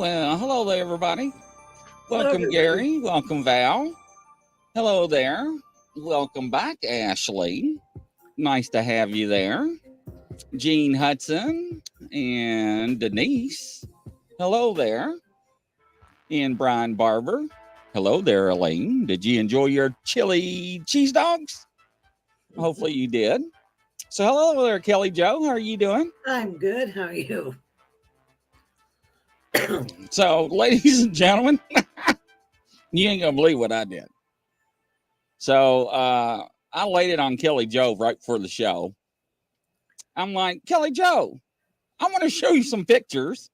Well, hello there, everybody. Hello, Welcome, everybody. Gary. Welcome, Val. Hello there. Welcome back, Ashley. Nice to have you there. Jean Hudson and Denise. Hello there. And Brian Barber. Hello there, Elaine. Did you enjoy your chili cheese dogs? Hopefully you did. So hello there, Kelly Joe. How are you doing? I'm good. How are you? So, ladies and gentlemen, you ain't gonna believe what I did. So I laid it on Kelly Joe right before the show. I'm like, Kelly Joe, I want to show you some pictures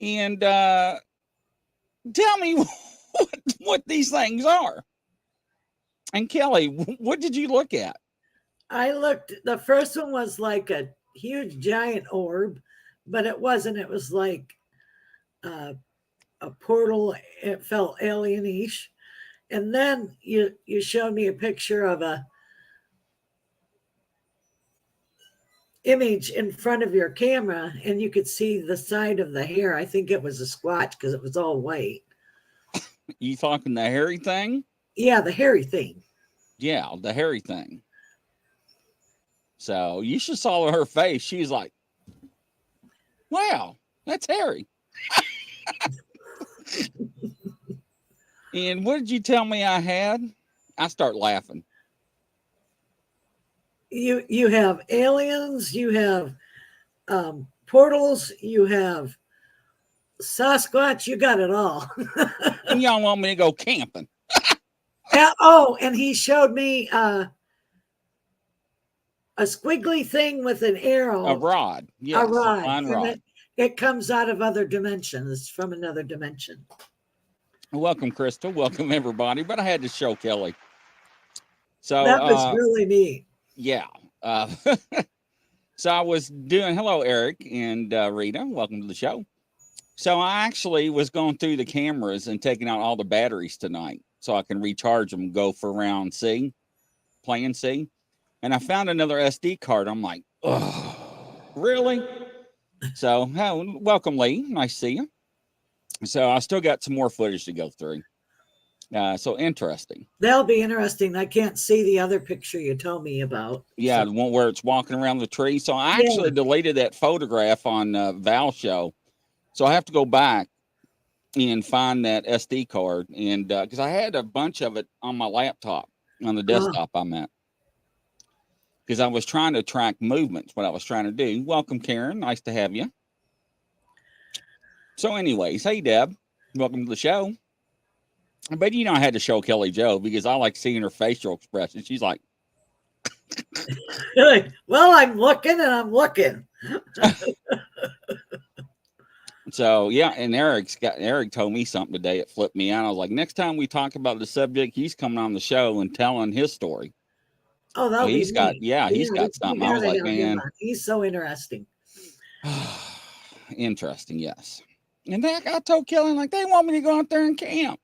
and tell me what these things are. And Kelly, what did you look at? I looked, the first one was like a huge giant orb, but it wasn't. It was like a portal. It felt alien-ish. And then you showed me a picture of a image in front of your camera, and you could see the side of the hair. I think it was a squatch because it was all white. You talking the hairy thing? Yeah, the hairy thing. Yeah, the hairy thing. So you should saw her face. She's like, wow, that's hairy. And what did you tell me I had? I start laughing. You have aliens, you have portals, you have Sasquatch, you got it all. And y'all want me to go camping. Oh, and he showed me a squiggly thing with an arrow. A rod. Yes, a rod. fine rod. It comes out of other dimensions. It's from another dimension. Welcome, Crystal. Welcome, everybody. But I had to show Kelly. So that was really neat. Yeah. So I was doing, hello, Eric and Rita. Welcome to the show. So I actually was going through the cameras and taking out all the batteries tonight so I can recharge them, go for round C, plan C. And I found another SD card. I'm like, oh, really? So, welcome, Lee. Nice to see you. So I still got some more footage to go through. So interesting. That'll be interesting. I can't see the other picture you told me about. Yeah, so. The one where it's walking around the tree. So I actually deleted that photograph on Val's show. So I have to go back and find that SD card. And because I had a bunch of it on my laptop, on the desktop I'm at. Because I was trying to track movements, what I was trying to do. Welcome, Karen. Nice to have you. So anyways, hey, Deb. Welcome to the show. But you know, I had to show Kelly Joe because I like seeing her facial expression. She's like, well, I'm looking and I'm looking. So yeah, and Eric told me something today. It flipped me out. I was like, next time we talk about the subject, he's coming on the show and telling his story. Oh, that'll he's be got neat. he's got something. I was like, man, he's so interesting. Interesting, yes. And I told Kelly, like, they want me to go out there and camp.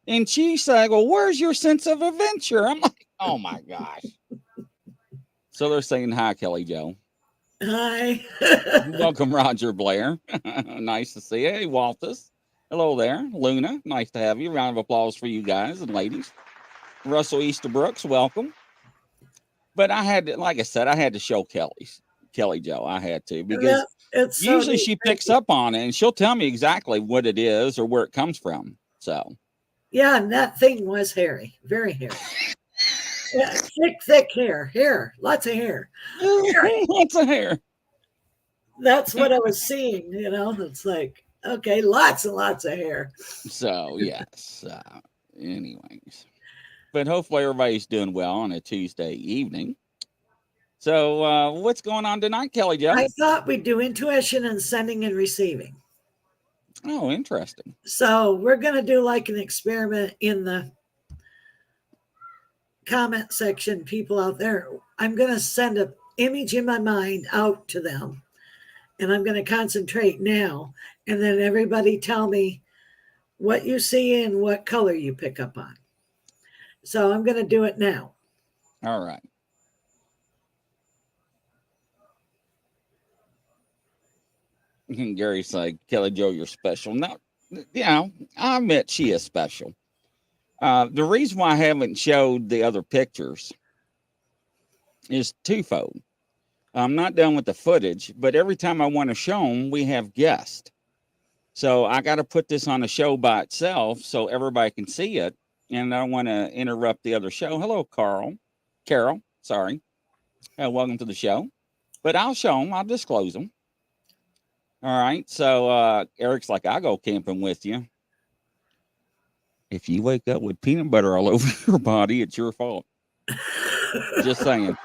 And she said, well, where's your sense of adventure? I'm like, oh my gosh. So they're saying hi, Kelly Joe. Hi. Welcome, Roger Blair. Nice to see you. Hey, Waltus. Hello there. Luna, nice to have you. Round of applause for you guys and ladies. Russell Easterbrooks, welcome. But I had to, like I said, I had to show Kelly Joe. I had to because usually she picks up on it and she'll tell me exactly what it is or where it comes from. So yeah, and that thing was hairy, very hairy. Yeah, thick hair, lots of hair. Lots of hair. That's what I was seeing, it's like, okay, lots and lots of hair. So yes, anyways, but hopefully everybody's doing well on a Tuesday evening. So what's going on tonight, Kelly Joe? I thought we'd do intuition and sending and receiving. Oh, interesting. So we're going to do like an experiment in the comment section, people out there. I'm going to send an image in my mind out to them, and I'm going to concentrate now, and then everybody tell me what you see and what color you pick up on. So I'm going to do it now. All right. Gary's like, Kelly Joe, you're special. No, I admit she is special. The reason why I haven't showed the other pictures is twofold. I'm not done with the footage, but every time I want to show them, we have guests. So I got to put this on a show by itself so everybody can see it. And I don't want to interrupt the other show. Hello, Carol, sorry. Welcome to the show. But I'll show them. I'll disclose them. All right. So Eric's like, I'll go camping with you. If you wake up with peanut butter all over your body, it's your fault. Just saying.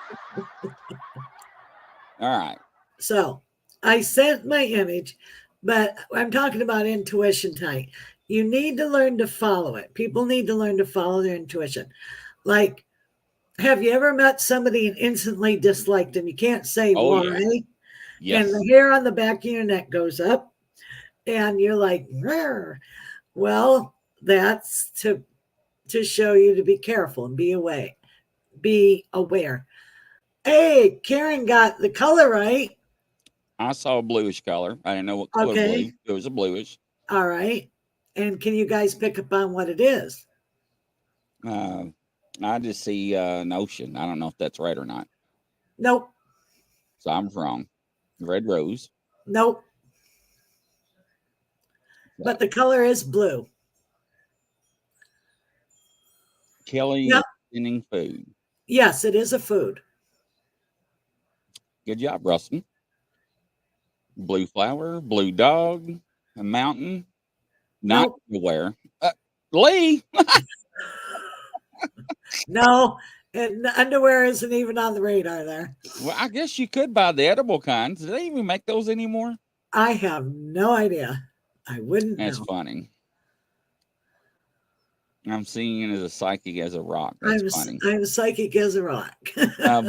All right. So I sent my image, but I'm talking about intuition tonight. You need to learn to follow it. People need to learn to follow their intuition. Like, have you ever met somebody and instantly disliked them? You can't say why. Yeah. Yes. And the hair on the back of your neck goes up, and you're like, "Rrr." Well, that's to show you to be careful and be aware. Be aware. Hey, Karen got the color right. I saw a bluish color. I didn't know what color blue. It was a bluish. All right. And can you guys pick up on what it is? I just see an ocean. I don't know if that's right or not. Nope. So I'm wrong. Red rose. Nope. But the color is blue. Kelly is sending food. Yes, it is a food. Good job, Rustin. Blue flower, blue dog, a mountain, not aware. Lee. No, and underwear isn't even on the radar there. Well, I guess you could buy the edible kinds. Do they even make those anymore? I have no idea. I wouldn't That's know. funny. I'm seeing it as a psychic as a rock. That's funny. I'm psychic as a rock.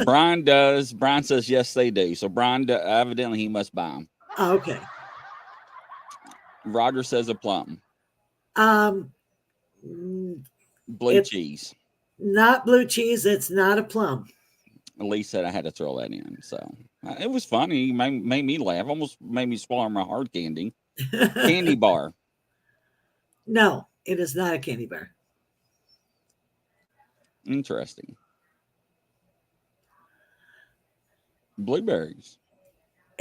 Brian does. Brian says yes, they do. So Brian, evidently, he must buy them. Oh, okay. Roger says a plum. Blue cheese. Not blue cheese. It's not a plum. Lee said I had to throw that in. So it was funny. Made me laugh. Almost made me swallow my hard candy. Candy bar. No, it is not a candy bar. Interesting. Blueberries.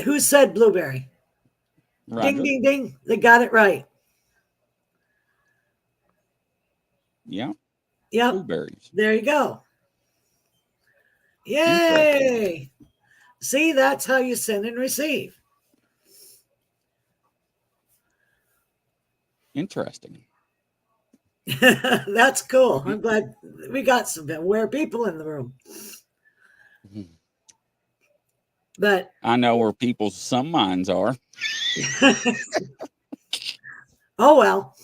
Who said blueberry? Roger. Ding, ding, ding. They got it right. Yeah. Yep. Blueberries. There you go. Yay. See, that's how you send and receive. Interesting. That's cool. I'm glad we got some aware people in the room. But I know where people's some minds are. Oh well.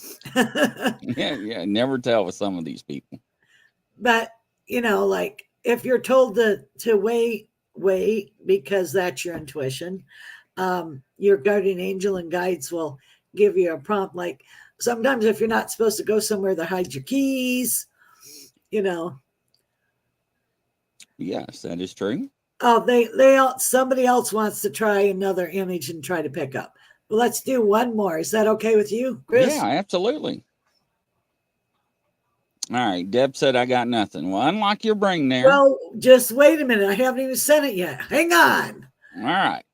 yeah. Never tell with some of these people. But like if you're told to wait because that's your intuition, your guardian angel and guides will give you a prompt. Like sometimes if you're not supposed to go somewhere, they hide your keys. Yes, that is true. Oh, somebody else wants to try another image and try to pick up. Well, let's do one more. Is that okay with you, Chris? Yeah, absolutely. All right. Deb said I got nothing. Well, unlock your brain there. Well, just wait a minute. I haven't even sent it yet. Hang on. All right.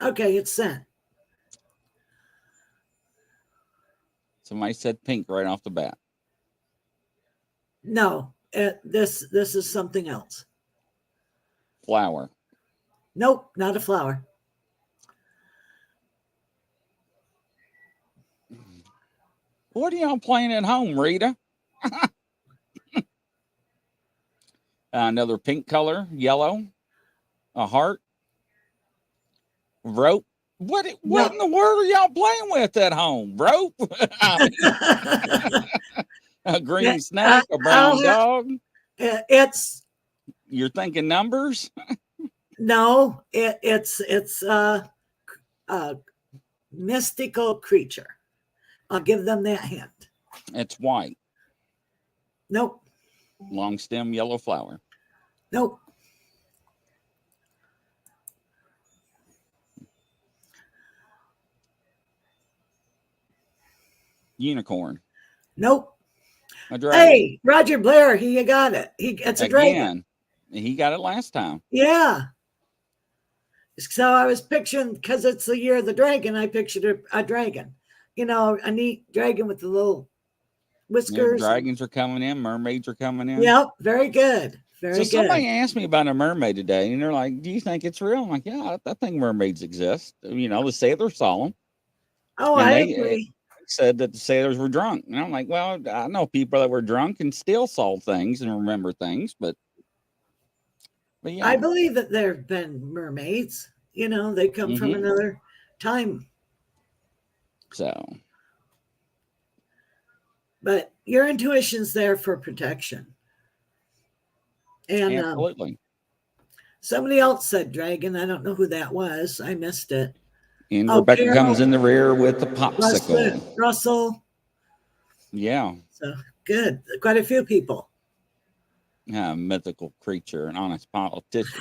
Okay, it's sent. Somebody said pink right off the bat. No, this is something else. Flower. Nope, not a flower. What are y'all playing at home, Rita? Another pink color, yellow, a heart, rope. What in the world are y'all playing with at home? Rope? A green snake, a brown dog. You're thinking numbers? No, it's a mystical creature. I'll give them that hint. It's white. Nope. Long stem, yellow flower. Nope. Unicorn. Nope. A dragon. Hey, Roger Blair, he got it. It's a dragon. Again. He got it last time. Yeah. So I was picturing, because it's the year of the dragon, I pictured a dragon. You know, a neat dragon with the little Yeah, whiskers. dragons are coming in. Mermaids are coming in. Yep. Very good. Very So good. somebody asked me about a mermaid today, and they're like, "Do you think it's real?" I'm like, "Yeah, I think mermaids exist." You know, the sailors saw them, Oh, and I they agree. said that the sailors were drunk. And I'm like, "Well, I know people that were drunk and still saw things and remember things, but I yeah." believe that there have been mermaids. You know, they come from Mm-hmm. another time. So But your intuition's there for protection. And absolutely. somebody else said dragon. I don't know who that was. I missed it. And Oh, Rebecca Carol, comes in the rear with the Russell, popsicle. Russell. Yeah. So good. Quite a few people. Mythical creature, an honest politician.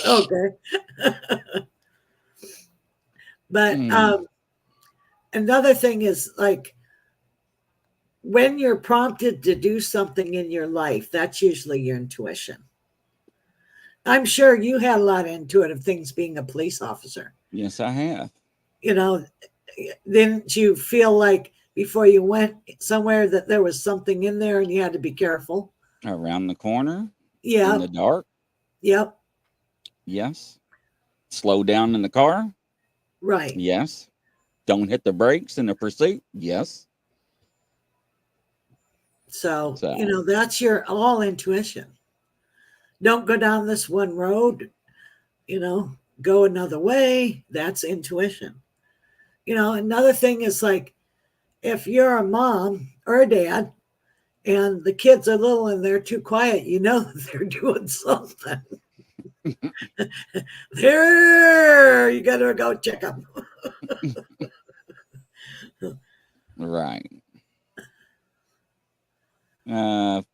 Okay. But another thing is like when you're prompted to do something in your life, that's usually your intuition. I'm sure you had a lot of intuitive things being a police officer. Yes, I have. You know, didn't you feel like before you went somewhere that there was something in there and you had to be careful? Around the corner in Yeah. the dark. Yep. Yes. Slow down in the car. Right. Yes. Don't hit the brakes in the pursuit. Yes. So, So you know, that's your all intuition. Don't go down this one road, you know, go another way. That's intuition. You know, another thing is like if you're a mom or a dad and the kids are little and they're too quiet, you know that they're doing something. There, you got to go check them. right.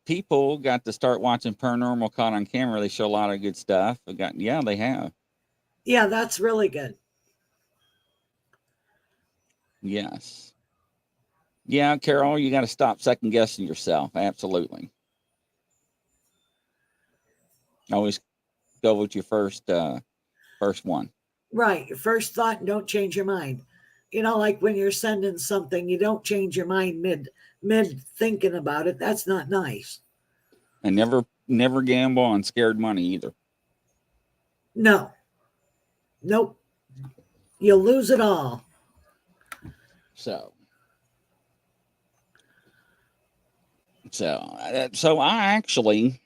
People got to start watching Paranormal Caught on Camera. They show a lot of good stuff. Yeah, they have. Yeah, that's really good. Yes. Yeah, Carol, you got to stop second guessing yourself. Absolutely. Always go with your first one. Right. Your first thought, and don't change your mind. You know, like when you're sending something, you don't change your mind mid thinking about it. That's not nice. And never gamble on scared money either. No. Nope. You'll lose it all. So I actually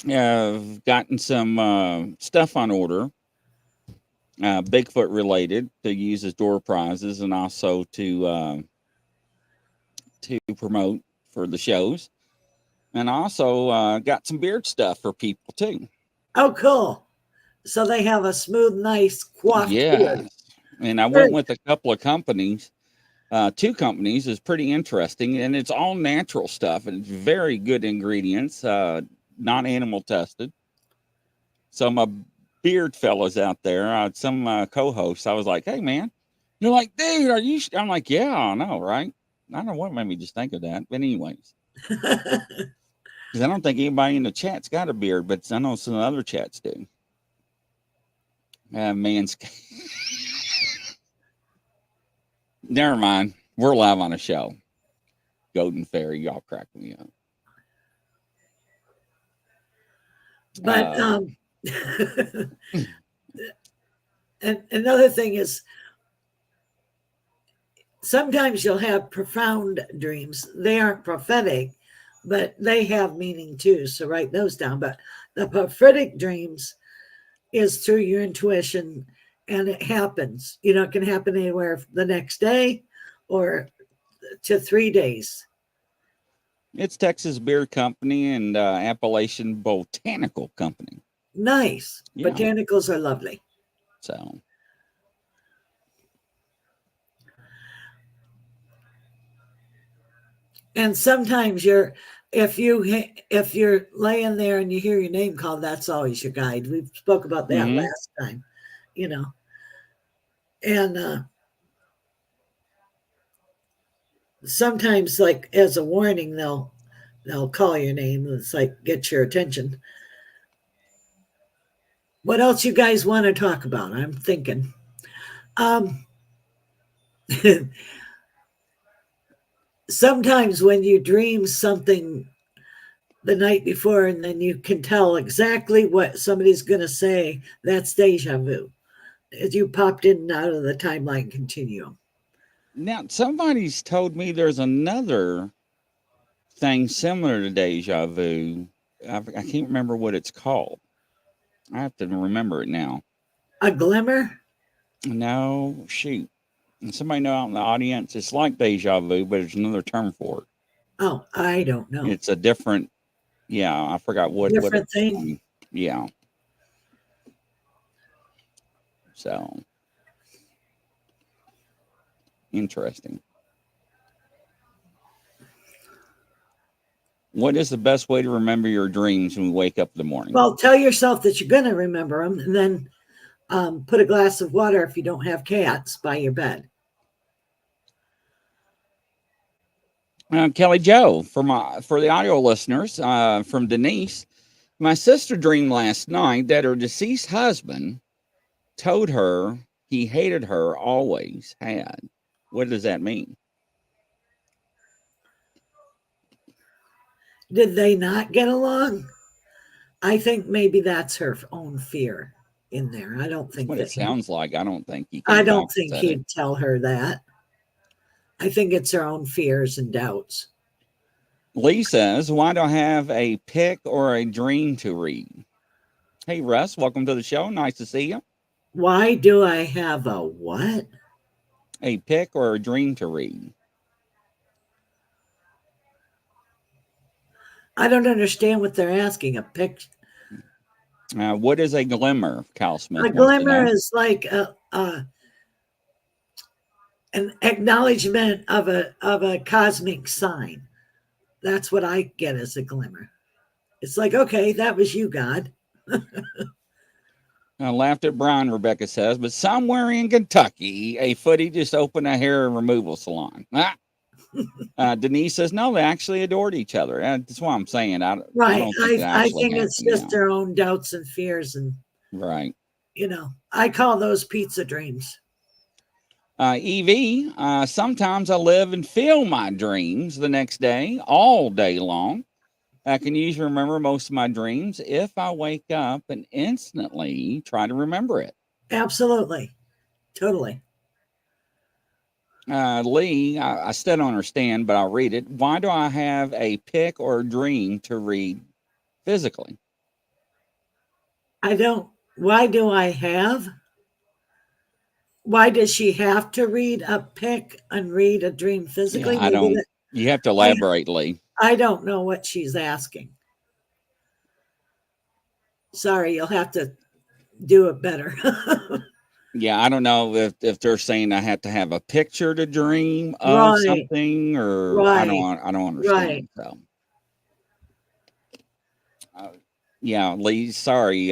have gotten some stuff on order, Bigfoot related, to use as door prizes and also to promote for the shows, and also got some beard stuff for people too. Oh, cool. So they have a smooth, nice, coiffed beard. Yes, and I went with a couple of companies. Two companies is pretty interesting, and it's all natural stuff, and it's very good ingredients, not animal tested. So my beard fellas out there, some co-hosts, I was like, "Hey, man," they're like, "Dude, are you?" I'm like, "Yeah, I know, right?" I don't know what made me just think of that, but anyways, because I don't think anybody in the chat's got a beard, but I know some other chats do. Man's. Never mind. We're live on a show. Golden Fairy, y'all crack me up. But and another thing is sometimes you'll have profound dreams. They aren't prophetic, but they have meaning too. So write those down. But the prophetic dreams is through your intuition and it happens. You know, it can happen anywhere the next day or to 3 days. It's Texas Beer Company and Appalachian Botanical Company. Nice. Yeah. Botanicals are lovely. So. And sometimes you're if you're laying there and you hear your name called, that's always your guide. We spoke about that Mm-hmm. last time, you know. And sometimes, like as a warning, they'll call your name. It's like get your attention. What else you guys want to talk about? I'm thinking. Um, sometimes when you dream something the night before and then you can tell exactly what somebody's going to say, that's deja vu. As you popped in and out of the timeline continuum. Now, somebody's told me there's another thing similar to deja vu. I can't remember what it's called. I have to remember it now. A glimmer? No, shoot. And somebody know out in the audience, it's like deja vu, but there's another term for it. Oh, I don't know. It's a different, yeah, I forgot what Different it's thing? yeah. So interesting. What is the best way to remember your dreams when we wake up in the morning? Well, tell yourself that you're going to remember them and then put a glass of water if you don't have cats by your bed. Kelly Joe, for the audio listeners, from Denise, my sister dreamed last night that her deceased husband told her he hated her, always had. What does that mean? Did they not get along? I think maybe that's her own fear in there. I don't think What that it sounds like. I don't think he I came back don't and think said it. he'd tell her that. I think it's her own fears and doubts. Lee says, why do I have a pick or a dream to read? Hey, Russ, welcome to the show. Nice to see you. Why do I have a what? A pick or a dream to read? I don't understand what they're asking. A picture. What is a glimmer? Cal Smith A wants to glimmer know. is like an acknowledgement of a cosmic sign. That's what I get as a glimmer. It's like, okay, that was you, God. I laughed at Brian, Rebecca says, but somewhere in Kentucky, a footy just opened a hair removal salon. Denise says, no, they actually adored each other. That's what I'm saying. I Right. don't think it I actually think it's happened. just their own doubts and fears. And, Right. I call those pizza dreams. Evie, sometimes I live and feel my dreams the next day, all day long. I can usually remember most of my dreams if I wake up and instantly try to remember it. Absolutely. Totally. Lee, I still don't understand, but I'll read it. Why do I have a pick or a dream to read physically? I don't. Why do I have? Why does she have to read a pick and read a dream physically? Yeah, I don't. You have to elaborate, Lee. I don't know what she's asking. Sorry, you'll have to do it better. Yeah, I don't know if they're saying I have to have a picture to dream of Right. something, or Right. I don't understand. Right. So, yeah, Lee, sorry.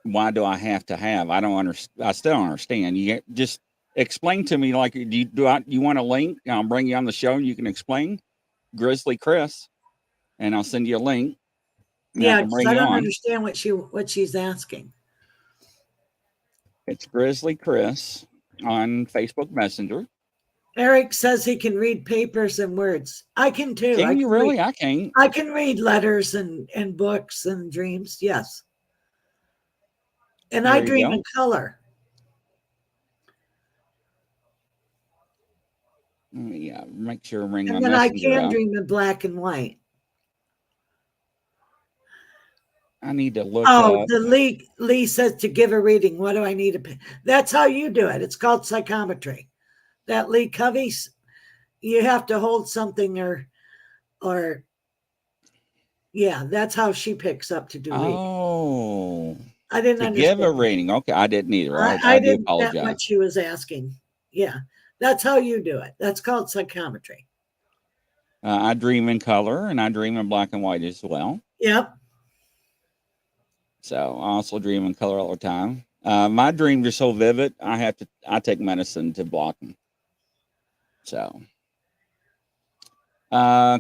Why do I have to have? I don't understand. I still don't understand. You just explain to me, like, you want a link? I'll bring you on the show and you can explain. Grizzly Chris, and I'll send you a link. Yeah, because I don't understand what she's asking. It's Grizzly Chris on Facebook Messenger. Eric says he can read papers and words. I can too. Can you really? I can't. I can read letters and books and dreams. Yes. And I dream in color. Yeah, make sure ring my and then messenger I can up. dream in black and white. I need to look up. up. The Lee says to give a reading. What do I need to pay? That's how you do it. It's called psychometry. That Lee Covey's, you have to hold something or yeah, that's how she picks up to do reading. Oh. I didn't understand. Give a reading. Okay, I didn't either. I do didn't apologize. get what she was asking. Yeah, that's how you do it. That's called psychometry. I dream in color and I dream in black and white as well. Yep. So I also dream in color all the time. My dreams are so vivid, I take medicine to block them. So,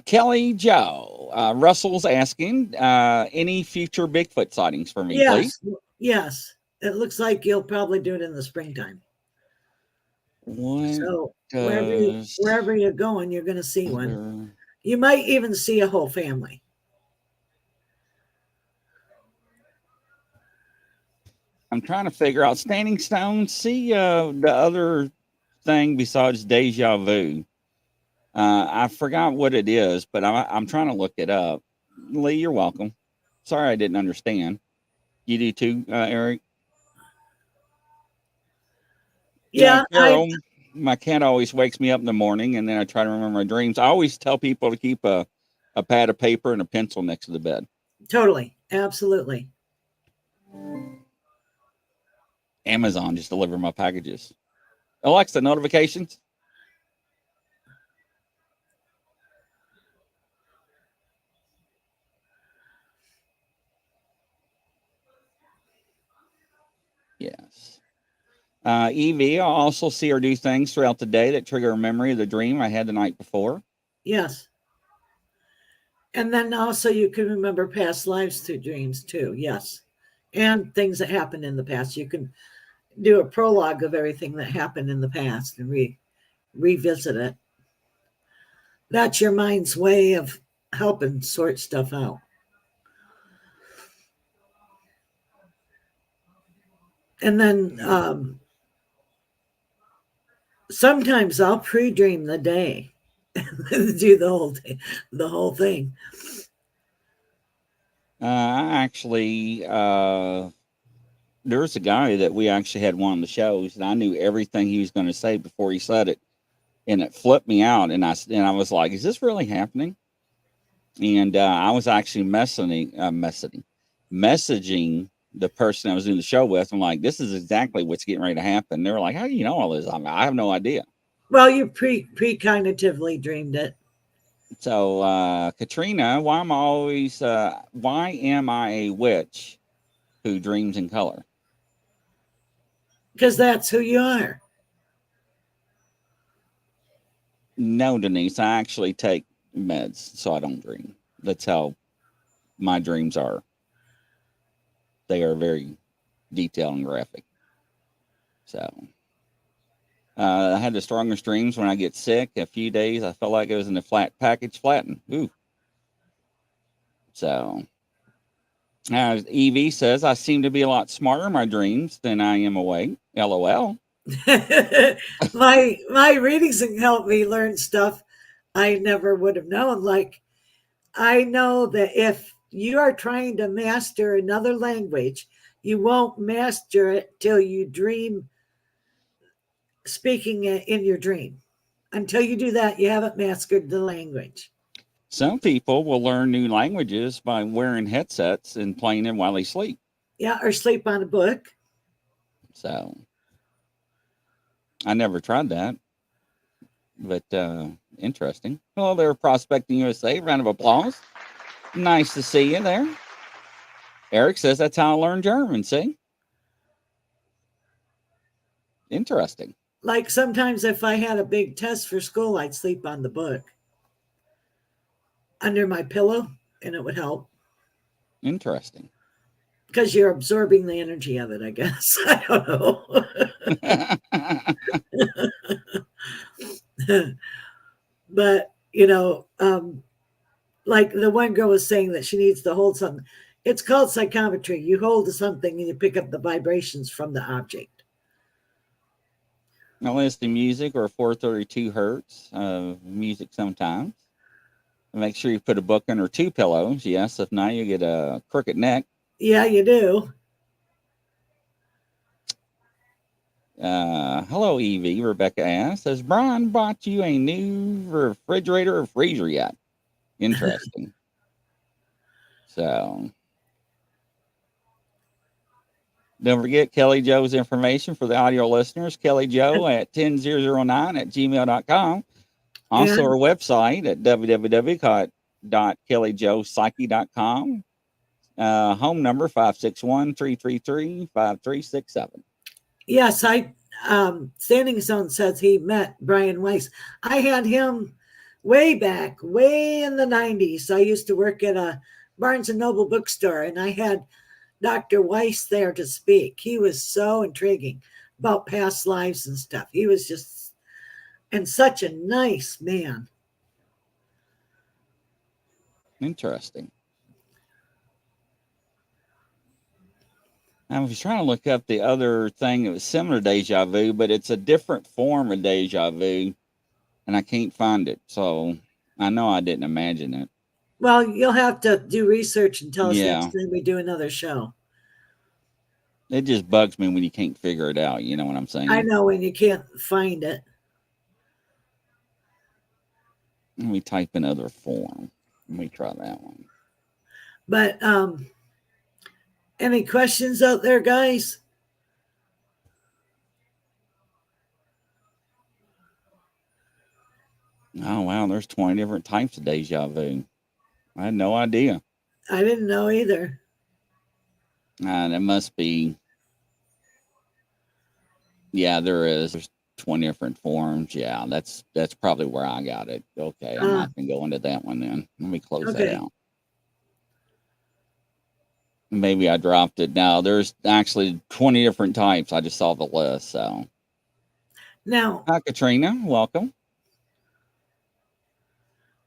Kelly Joe, Russell's asking, any future Bigfoot sightings for me, please? Yes. Yes. It looks like you'll probably do it in the springtime. What So does wherever you're going, you're going to see one. other- You might even see a whole family. I'm trying to figure out Standing Stone. See, the other thing besides deja vu. I forgot what it is, but I'm trying to look it up. Lee, you're welcome. Sorry, I didn't understand. You do too, Eric. Yeah, Carol, my cat always wakes me up in the morning, and then I try to remember my dreams. I always tell people to keep a pad of paper and a pencil next to the bed. Totally. Absolutely. Amazon just delivered my packages. Alexa, notifications. Yes. Evie, I'll also see her do things throughout the day that trigger a memory of the dream I had the night before. Yes. And then also you can remember past lives through dreams too. Yes. And things that happened in the past. You can do a prologue of everything that happened in the past and revisit it. That's your mind's way of helping sort stuff out. And then sometimes I'll pre-dream the day and do the whole thing. I actually, there's a guy that we actually had one of the shows, and I knew everything he was going to say before he said it, and it flipped me out. And I was like, "Is this really happening?" And I was actually messaging the person I was doing the show with. I'm like, "This is exactly what's getting ready to happen." They were like, "How do you know all this?" I'm like, "I have no idea." Well, you precognitively dreamed it. So, Katrina, why am I a witch who dreams in color? Because that's who you are. No, Denise, I actually take meds so I don't dream. That's how my dreams are. They are very detailed and graphic. So, I had the strongest dreams when I get sick. A few days, I felt like it was in the package flattened. Ooh. So, Evie says, I seem to be a lot smarter in my dreams than I am awake. LOL. my readings can help me learn stuff I never would have known. Like I know that if you are trying to master another language, you won't master it till you dream speaking it in your dream. Until you do that, you haven't mastered the language. Some people will learn new languages by wearing headsets and playing them while they sleep. Yeah, or sleep on a book. So I never tried that, but interesting. Hello there, Prospecting USA. Round of applause. Nice to see you there. Eric says that's how I learned German. See? Interesting. Like sometimes if I had a big test for school, I'd sleep on the book under my pillow and it would help. Interesting. Because you're absorbing the energy of it, I guess. I don't know. But, like the one girl was saying that she needs to hold something. It's called psychometry. You hold something and you pick up the vibrations from the object. I listen to music or 432 hertz music sometimes. Make sure you put a book under 2 pillows. Yes, if not, you get a crooked neck. Yeah, you do. Hello, Evie. Rebecca asks, has Brian bought you a new refrigerator or freezer yet? Interesting. So, don't forget Kelly Joe's information for the audio listeners. Kelly Joe at 10009 at gmail.com. Also, And our website at www.kellyjoepsyche.com. Home number 561-333-5367. yes, Standing Stone says he met Brian Weiss. I had him way back, way in the 90s. I used to work at a Barnes and Noble bookstore, and I had Dr. Weiss there to speak. He was so intriguing about past lives and stuff. He was just, and such a nice man. Interesting. I was trying to look up the other thing that was similar to deja vu, but it's a different form of deja vu, and I can't find it. So I know I didn't imagine it. Well, you'll have to do research and tell us next Yeah. time we do another show. It just bugs me when you can't figure it out. You know what I'm saying? I know when you can't find it. Let me type in other form. Let me try that one. But any questions out there, guys? Oh, wow. There's 20 different types of deja vu. I had no idea. I didn't know either. That must be. Yeah, there is. There's 20 different forms. Yeah, that's probably where I got it. Okay, I'm not going to go into that one then. Let me close that out. Maybe I dropped it. No, there's actually 20 different types. I just saw the list. So now, hi, Katrina. Welcome.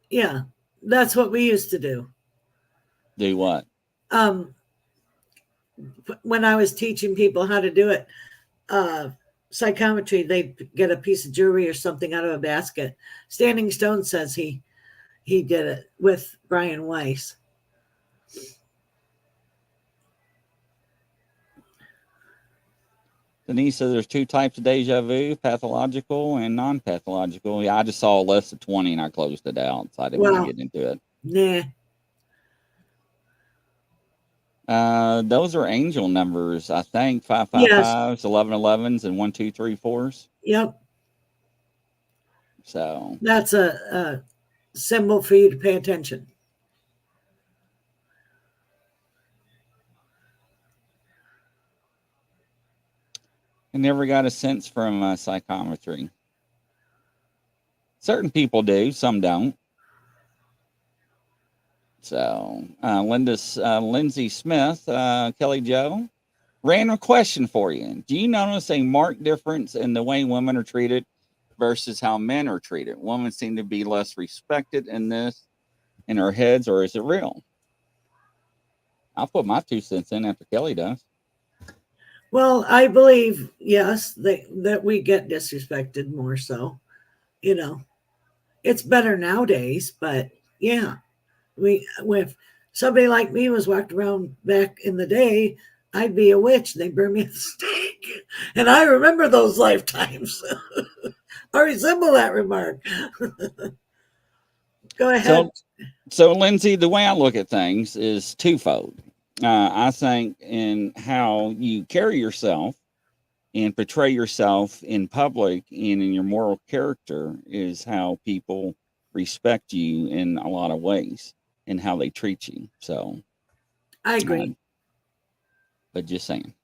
Yeah, that's what we used to do. Do what? When I was teaching people how to do it, psychometry, they'd get a piece of jewelry or something out of a basket. Standing Stone says he did it with Brian Weiss. Denise says there's two types of deja vu, pathological and non-pathological. Yeah, I just saw a list of 20 and I closed it out, so I didn't want to get into it. Nah. Those are angel numbers, I think. 555s, 1111s, and 1234s. Yep. So that's a symbol for you to pay attention. I never got a sense from psychometry. Certain people do, some don't. So, Lindsay Smith, Kelly Joe, random question for you. Do you notice a marked difference in the way women are treated versus how men are treated? Women seem to be less respected in our heads, or is it real? I'll put my 2 cents in after Kelly does. Well, I believe, yes, that we get disrespected more so. It's better nowadays, but yeah. If somebody like me was walked around back in the day, I'd be a witch. They'd burn me at the stake. And I remember those lifetimes. I resemble that remark. Go ahead. So, Lindsay, the way I look at things is twofold. I think in how you carry yourself and portray yourself in public and in your moral character is how people respect you in a lot of ways and how they treat you. So I agree. But just saying.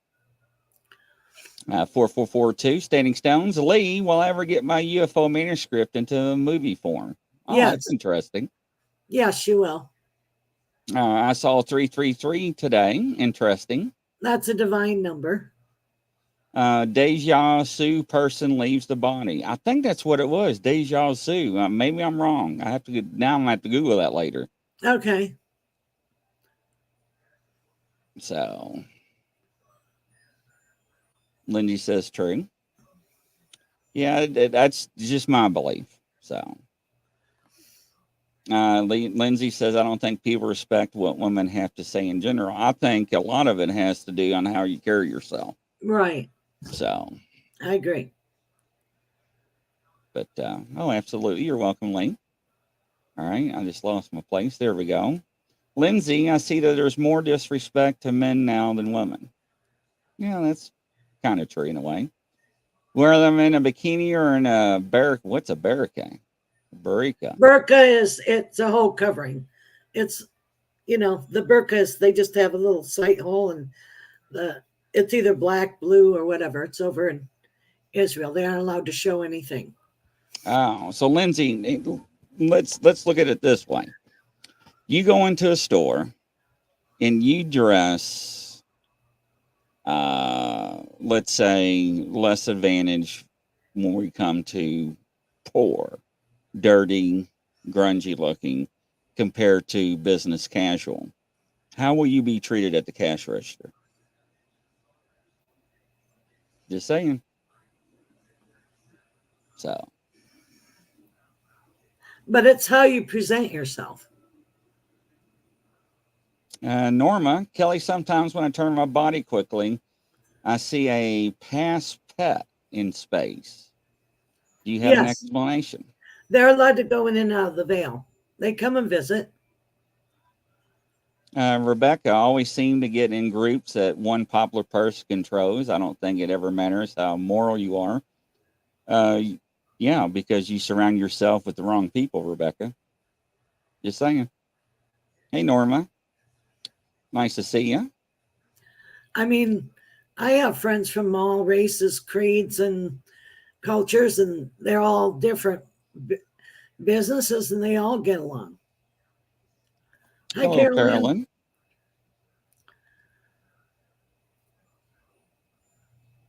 4442 Standing Stones. Lee, will I ever get my UFO manuscript into movie form? Oh, yes. That's interesting. Yes, you will. I saw 333 today. Interesting. That's a divine number. Deja Sue person leaves the body. I think that's what it was. Deja Sue. Maybe I'm wrong. I'm gonna have to Google that later. Okay. So, Lindy says true. Yeah, that's just my belief. So, Lindsay says, I don't think people respect what women have to say in general. I think a lot of it has to do on how you carry yourself. Right. So, I agree. But, oh, absolutely. You're welcome, Lee. All right. I just lost my place. There we go. Lindsay, I see that there's more disrespect to men now than women. Yeah, that's kind of true in a way. Whether I'm in a bikini or in a barrack, what's a barricade? Burika. Burqa it's a whole covering. It's the burqas, they just have a little sight hole, and the it's either black, blue, or whatever. It's over in Israel. They aren't allowed to show anything. Oh, so Lindsay, let's look at it this way. You go into a store and you dress, let's say, less advantage when we come to poor, dirty, grungy looking, compared to business casual. How will you be treated at the cash register? Just saying. So, But it's how you present yourself. Norma, Kelly, sometimes when I turn my body quickly, I see a past pet in space. Do you have an Yes, explanation? they're allowed to go in and out of the veil. They come and visit. Rebecca always seemed to get in groups that one popular person controls. I don't think it ever matters how moral you are. Uh, yeah, because you surround yourself with the wrong people, Rebecca. Just saying. Hey, Norma. Nice to see you. I mean, I have friends from all races, creeds, and cultures, and they're all different businesses, and they all get along. Hi, Hello, Carolyn.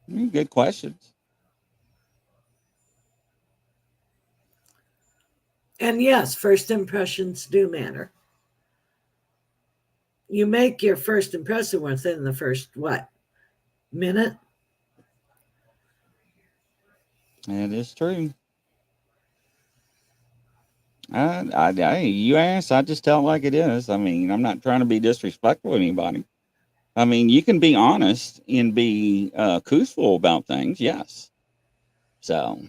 Carolyn. Good questions. And yes, first impressions do matter. You make your first impression within the first minute? That is true. You ask, I just tell it like it is. I mean, I'm not trying to be disrespectful to anybody. I mean, you can be honest and be truthful about things, yes. So,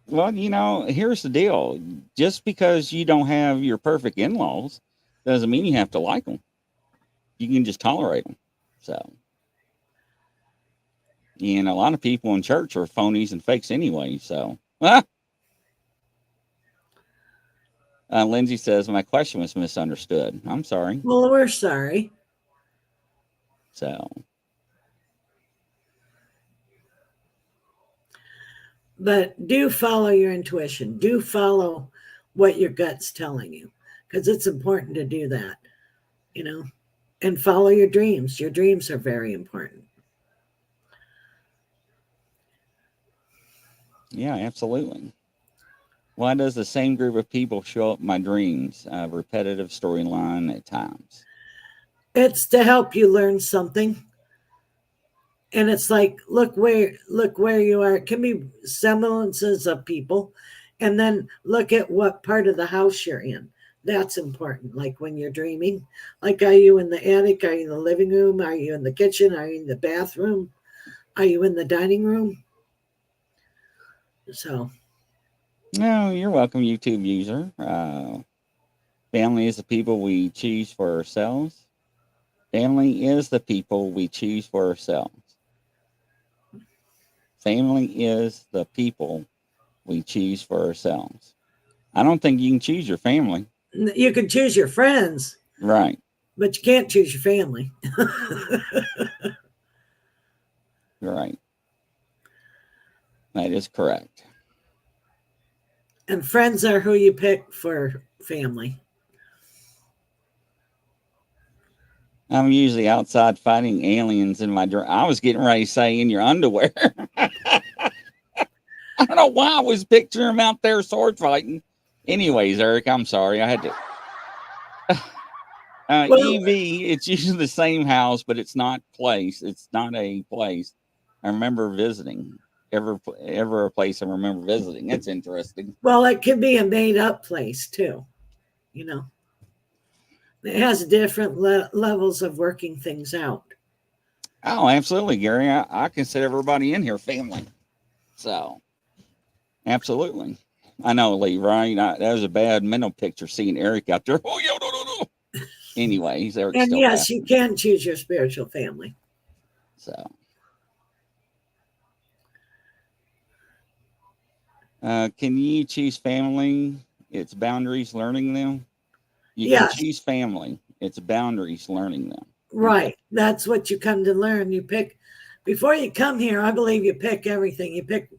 well, here's the deal. Just because you don't have your perfect in-laws doesn't mean you have to like them. You can just tolerate them. So, and a lot of people in church are phonies and fakes anyway. So, Lindsay says, my question was misunderstood. I'm sorry. Well, we're sorry. So, but do follow your intuition. Do follow what your gut's telling you, because it's important to do that, and follow your dreams. Your dreams are very important. Yeah, absolutely. Why does the same group of people show up in my dreams? Repetitive storyline at times. It's to help you learn something. And it's like, look where you are. It can be semblances of people. And then look at what part of the house you're in. That's important. Like when you're dreaming, like, are you in the attic? Are you in the living room? Are you in the kitchen? Are you in the bathroom? Are you in the dining room? So. No, you're welcome, YouTube user. Family is the people we choose for ourselves. Family is the people we choose for ourselves. Family is the people we choose for ourselves. I don't think you can choose your family. You can choose your friends. Right. But you can't choose your family. Right. That is correct. And friends are who you pick for family. I'm usually outside fighting aliens in my dream. I was getting ready to say in your underwear. I don't know why I was picturing them out there sword fighting. Anyways, Eric, I'm sorry. I had to. EV, it's usually the same house, but it's not place. It's not a place I remember visiting. Ever a place I remember visiting. That's interesting. Well, it could be a made up place too. It has different levels of working things out. Oh, absolutely, Gary. I consider everybody in here family. So, absolutely. I know, Lee, right? That was a bad mental picture seeing Eric out there. Oh, yo, no. Anyways, Eric's and still yes, laughing. You can choose your spiritual family. So, Can you choose family? It's boundaries, learning them. You can Yes, choose family. It's boundaries, learning them. Okay. right. That's what you come to learn. You pick, before you come here, I believe you pick everything. You pick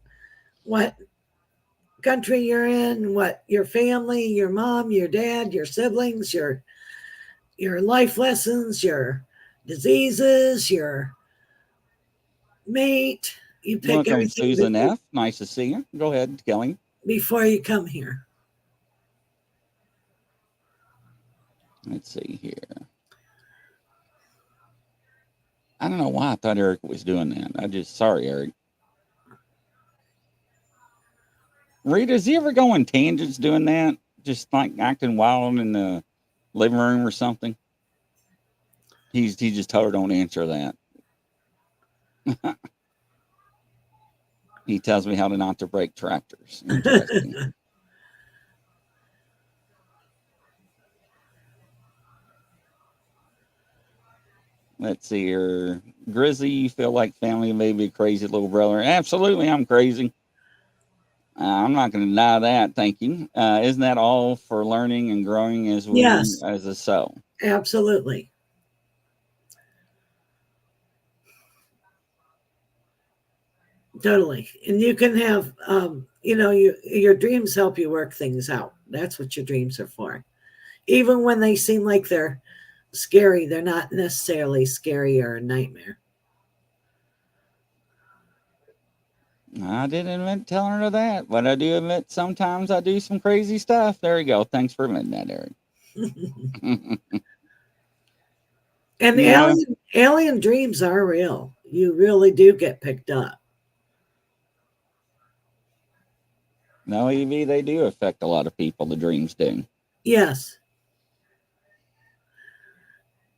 what country you're in, what your family, your mom, your dad, your siblings, your life lessons, your diseases, your mate. You pick Welcome, everything Susan F. Nice to see you. Go ahead, Kelly. before you come here. Let's see here. I don't know why I thought Eric was doing that. Sorry, Eric. Rita, does he ever go on tangents doing that? Just like acting wild in the living room or something? He just told her don't answer that. He tells me how to not to break tractors. Interesting. Let's see here. Grizzly, you feel like family may be a crazy little brother. Absolutely, I'm crazy. I'm not going to deny that. Thank you. Isn't that all for learning and growing Yes, as a soul? absolutely. Totally. And you can have, your dreams help you work things out. That's what your dreams are for. Even when they seem like they're scary, they're not necessarily scary or a nightmare. I didn't admit telling her that, but I do admit sometimes I do some crazy stuff. There you go. Thanks for admitting that, Eric. And Yeah. alien dreams are real. You really do get picked up. No, EV, they do affect a lot of people. The dreams do. Yes.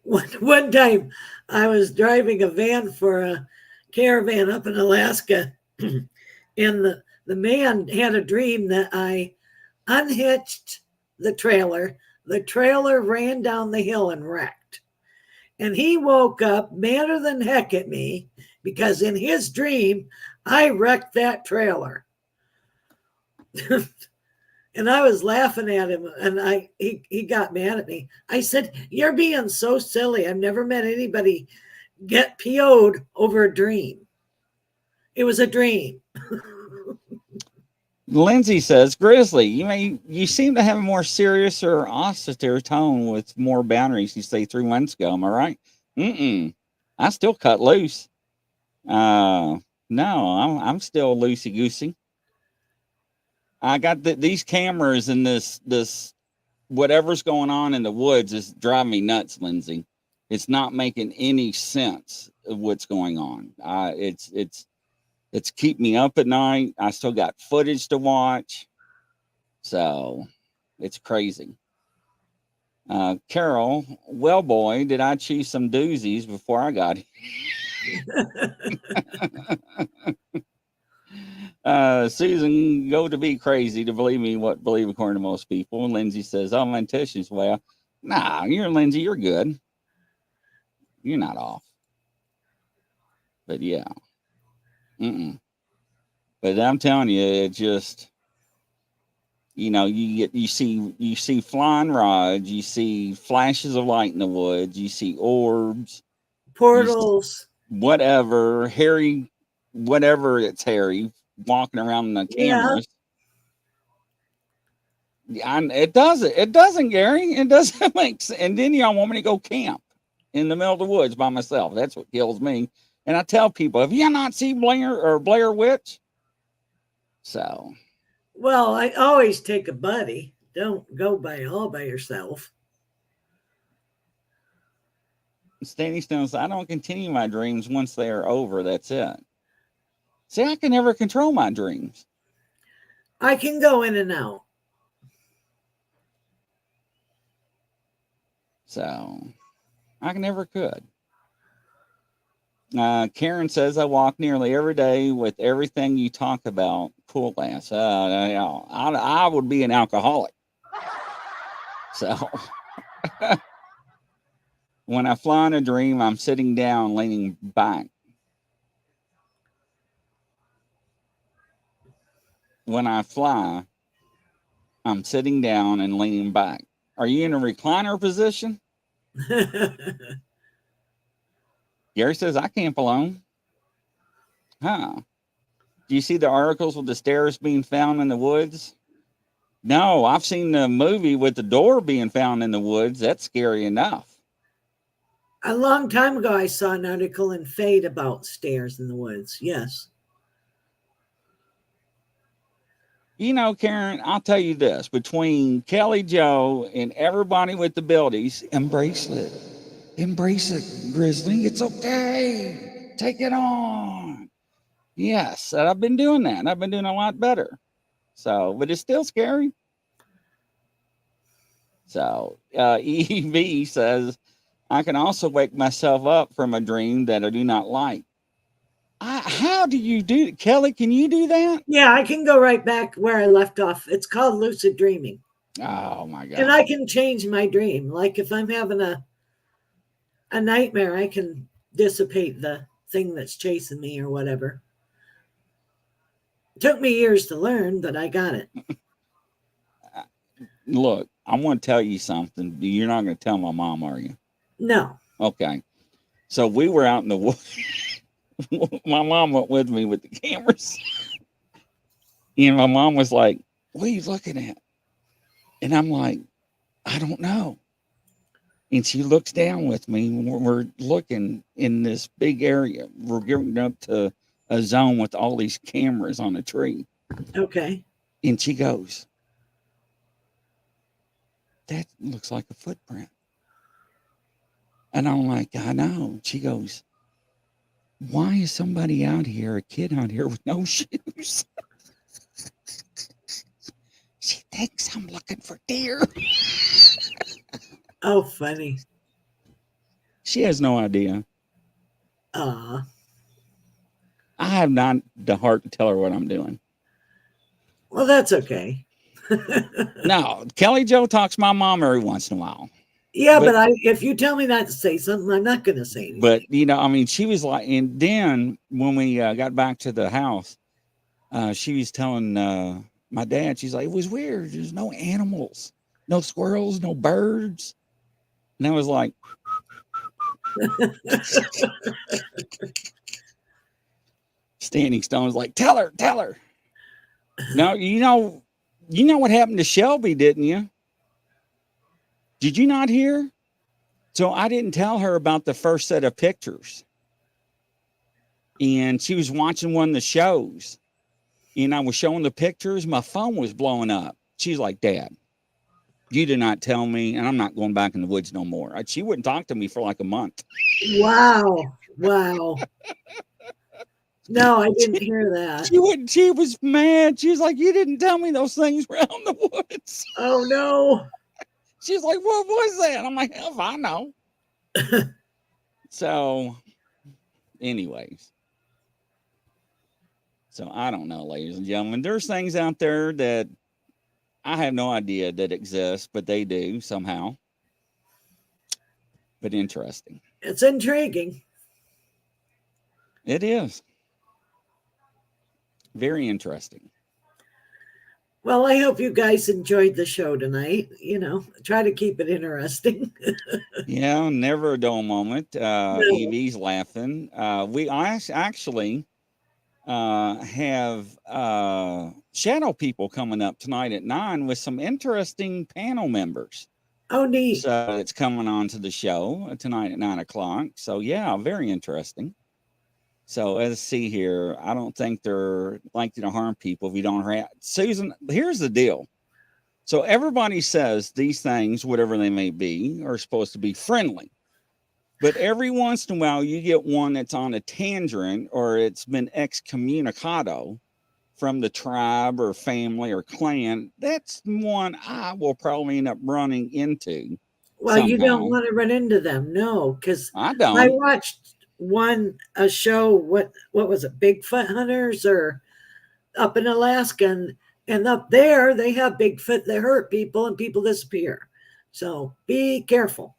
One time I was driving a van for a caravan up in Alaska, and the man had a dream that I unhitched the trailer. The trailer ran down the hill and wrecked. And he woke up madder than heck at me because in his dream, I wrecked that trailer. And I was laughing at him, and he got mad at me. I said, "You're being so silly. I've never met anybody get PO'd over a dream. It was a dream." Lindsay says, Grizzly, you seem to have a more serious or austere tone with more boundaries. You say 3 months ago. Am I right? I still cut loose. No, I'm still loosey goosey. I got these cameras and this whatever's going on in the woods is driving me nuts, Lindsay. It's not making any sense of what's going on. It's keep me up at night. I still got footage to watch. So it's crazy. Carol, well, boy, did I choose some doozies before I got here. Susan, go to be crazy to believe me what believe according to most people. And Lindsay says, oh, my intuition's well. Nah, Lindsay, you're good. You're not off. But yeah. But I'm telling you, it just you see flying rods, you see flashes of light in the woods, you see orbs, Portals. Whatever, Harry, whatever it's Harry walking around the cameras. Yeah, it doesn't, Gary. It doesn't make sense. And then y'all want me to go camp in the middle of the woods by myself. That's what kills me. And I tell people, have you not seen Blair Witch? So. Well, I always take a buddy. Don't go all by yourself. Stanley Stones, I don't continue my dreams once they are over. That's it. See, I can never control my dreams. I can go in and out. So, I never could. Karen says, I walk nearly every day with everything you talk about. Cool ass. I would be an alcoholic. So, when I fly in a dream, I'm sitting down, leaning back. when I fly, I'm sitting down and leaning back. Are you in a recliner position? Gary says, I camp alone. Huh. Do you see the articles with the stairs being found in the woods? No, I've seen the movie with the door being found in the woods. That's scary enough. A long time ago, I saw an article in Fade about stairs in the woods. Yes. You know, Karen, I'll tell you this, between Kelly Joe and everybody with the abilities, embrace it. Embrace it, Grizzly. It's okay. Take it on. Yes, and I've been doing that. And I've been doing a lot better. So, but it's still scary. So, EV says, I can also wake myself up from a dream that I do not like. How do you do it? Kelly, can you do that? Yeah, I can go right back where I left off. It's called lucid dreaming. Oh my God. And I can change my dream. Like if I'm having a nightmare, I can dissipate the thing that's chasing me or whatever. It took me years to learn, but I got it. Look, I want to tell you something. You're not going to tell my mom, are you? No. Okay. So we were out in the woods. My mom went with me with the cameras. And my mom was like, what are you looking at? And I'm like, I don't know. And she looks down with me. We're looking in this big area. We're getting up to a zone with all these cameras on a tree. Okay. And she goes, that looks like a footprint. And I'm like, I know. She goes, why is somebody out here, a kid out here with no shoes? She thinks I'm looking for deer. Oh, funny. She has no idea. I have not the heart to tell her what I'm doing. Well, that's okay. No, Kelly Joe talks to my mom every once in a while. Yeah, but if you tell me not to say something, I'm not going to say anything. But, you know, I mean, she was like, and then when we got back to the house, she was telling my dad, she's like, it was weird. There's no animals, no squirrels, no birds. And I was like, Standing Stone was like, tell her. No, you know what happened to Shelby, didn't you? Did you not hear? So I didn't tell her about the first set of pictures. And she was watching one of the shows. And I was showing the pictures. My phone was blowing up. She's like, Dad, you did not tell me, and I'm not going back in the woods no more. She wouldn't talk to me for like a month. Wow. No, I didn't hear that. She was mad. She was like, you didn't tell me those things were out in the woods. Oh, no. She's like, what was that? I'm like, hell if I know. So, anyways. So, I don't know, ladies and gentlemen. There's things out there that I have no idea that exist, but they do somehow. But interesting. It's intriguing. It is. Very interesting. Well, I hope you guys enjoyed the show tonight. You know, try to keep it interesting. Yeah, never a dull moment. No. Evie's laughing. We actually have shadow people coming up tonight at 9 with some interesting panel members. Oh, neat. So it's coming on to the show tonight at 9 o'clock. So yeah, very interesting. So let's see here. I don't think they're likely to harm people if you don't have Susan. Here's the deal. So everybody says these things, whatever they may be, are supposed to be friendly. But every once in a while, you get one that's on a tangent or it's been excommunicado from the tribe or family or clan. That's one I will probably end up running into. Well, somehow. You don't want to run into them. No, because I don't. I watched a show, what was it, Bigfoot Hunters or up in Alaska, and up there they have Bigfoot that hurt people and people disappear. So be careful.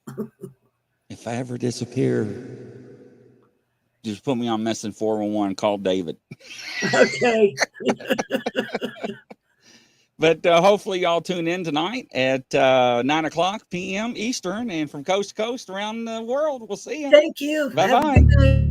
If I ever disappear, just put me on messing 411. Call David. Okay. But hopefully y'all tune in tonight at 9:00 p.m. Eastern, and from coast to coast around the world. We'll see you. Thank you. Bye Have a bye. good night.